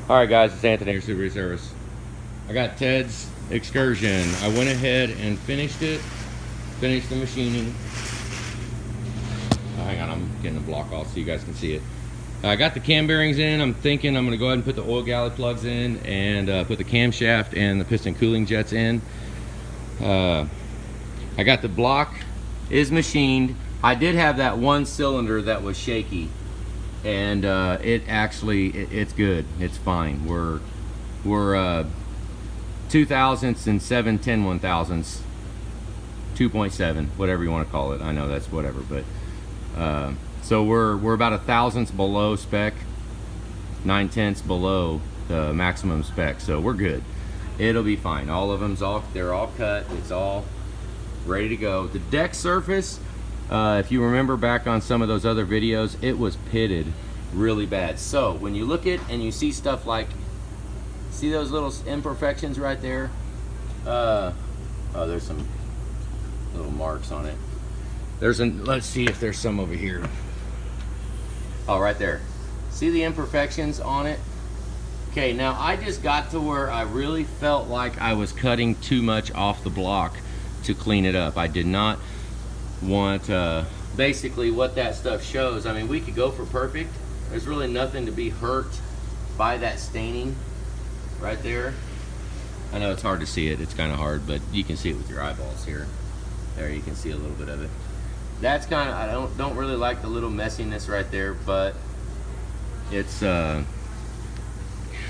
Alright guys, it's Anthony here, Subaru Service. I got Ted's Excursion. I went ahead and finished it. Finished the machining. Hang on, I'm getting the block off so you guys can see it. I got the cam bearings in. I'm thinking I'm going to go ahead and put the oil galley plugs in and put the camshaft and the piston cooling jets in. I got the block is machined. I did have that one cylinder that was shaky, and it's good. It's fine. We're 2000ths and 7/10/1000ths, 2.7, whatever you want to call it. I know that's whatever, but so we're about 1,000ths below spec, 9/10ths below the maximum spec, so we're good. It'll be fine. All of them's they're all cut. It's all ready to go. The deck surface, if you remember back on some of those other videos, it was pitted really bad. So when you look at and you see stuff like, see those little imperfections right there? Oh, there's some little marks on it. Let's see if there's some over here. Oh, right there. See the imperfections on it? Okay, now I just got to where I really felt like I was cutting too much off the block to clean it up. I did not want, basically what that stuff shows, I mean, we could go for perfect. There's really nothing to be hurt by that staining right there. I know it's hard to see it, it's kind of hard, but you can see it with your eyeballs here. There, you can see a little bit of it. That's kind of, I don't really like the little messiness right there, but it's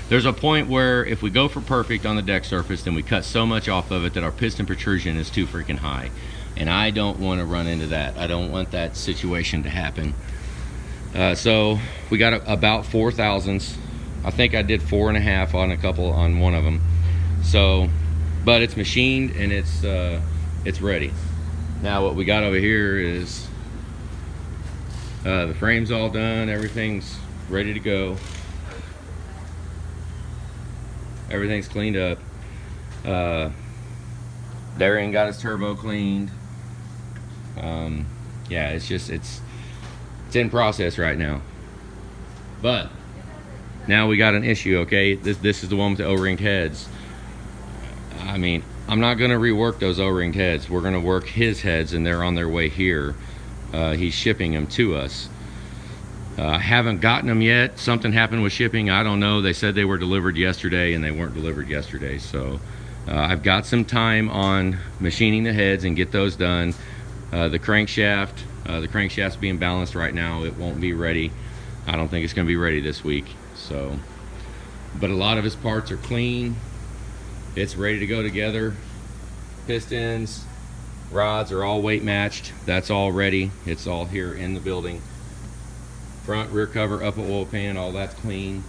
there's a point where if we go for perfect on the deck surface, then we cut so much off of it that our piston protrusion is too freaking high, and I don't want to run into that. I don't want that situation to happen. So we got about 4/1000ths. I think I did 4.5 on one of them. So, but it's machined and it's ready. Now what we got over here is the frame's all done. Everything's ready to go. Everything's cleaned up. Darian got his turbo cleaned. Yeah, it's in process right now. But now we got an issue, okay? This is the one with the O-ringed heads. I mean, I'm not gonna rework those O-ringed heads. We're gonna work his heads, and they're on their way here. He's shipping them to us. I haven't gotten them yet. Something happened with shipping. I don't know. They said they were delivered yesterday, and they weren't delivered yesterday. So I've got some time on machining the heads and get those done. The crankshaft's being balanced right now. It won't be ready. I don't think it's going to be ready this week. So, but a lot of his parts are clean. It's ready to go together. Pistons, rods are all weight matched. That's all ready. It's all here in the building. Front, rear cover, upper oil pan, all that's clean.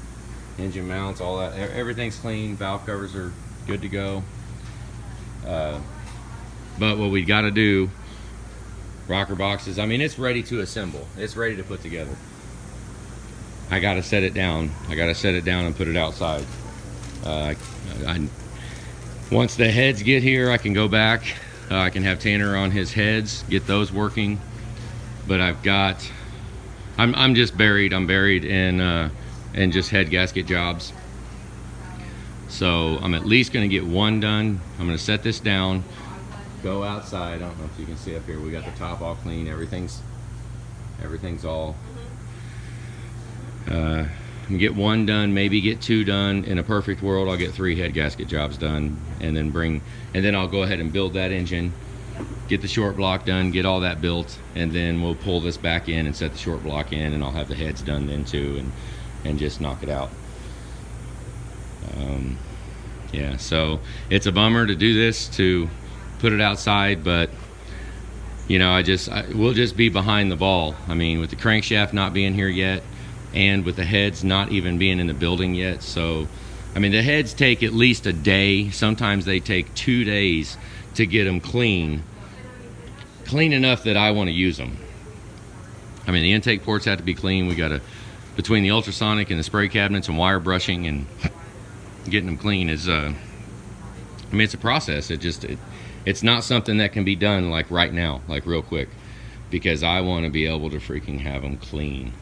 Engine mounts, all that, everything's clean. Valve covers are good to go. But what we got to do, rocker boxes, I mean, it's ready to assemble. It's ready to put together. I got to set it down. I got to set it down and put it outside. Once the heads get here, I can go back. I can have Tanner on his heads, get those working. But I'm just buried. I'm buried in just head gasket jobs. So I'm at least going to get one done. I'm going to set this down, go outside. I don't know if you can see up here. We got the top all clean. Everything's all. I'm gonna get one done, maybe get two done. In a perfect world, I'll get 3 head gasket jobs done, and then I'll go ahead and build that engine, get the short block done, get all that built, and then we'll pull this back in and set the short block in, and I'll have the heads done then too, and just knock it out. Yeah, so it's a bummer to do this, to put it outside, but you know, we'll just be behind the ball. I mean, with the crankshaft not being here yet, and with the heads not even being in the building yet. So I mean, the heads take at least a day. Sometimes they take 2 days to get them clean enough that I want to use them. I mean, the intake ports have to be clean. We got to, between the ultrasonic and the spray cabinets and wire brushing and getting them clean is I mean, it's a process. It's not something that can be done like right now, like real quick, because I want to be able to freaking have them clean.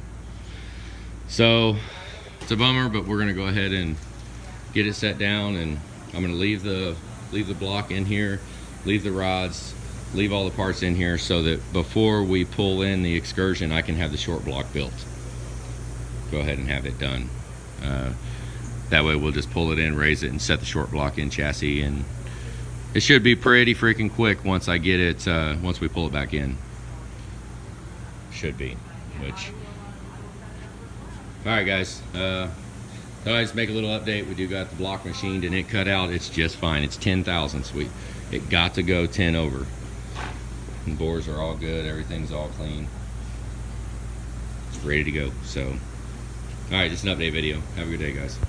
So It's a bummer, but we're gonna go ahead and get it set down, and I'm gonna leave the block in here, leave the rods, leave all the parts in here, so that before we pull in the Excursion, I can have the short block built. Go ahead and have it done. That way we'll just pull it in, raise it, and set the short block in chassis, and it should be pretty freaking quick once I get it, once we pull it back in. Should be, which... Alright guys, thought I'd just make a little update. We do got the block machined and it cut out. It's just fine. It's 10 thousandths. It got to go 10 over. And bores are all good. Everything's all clean. It's ready to go. So, alright, just an update video. Have a good day, guys.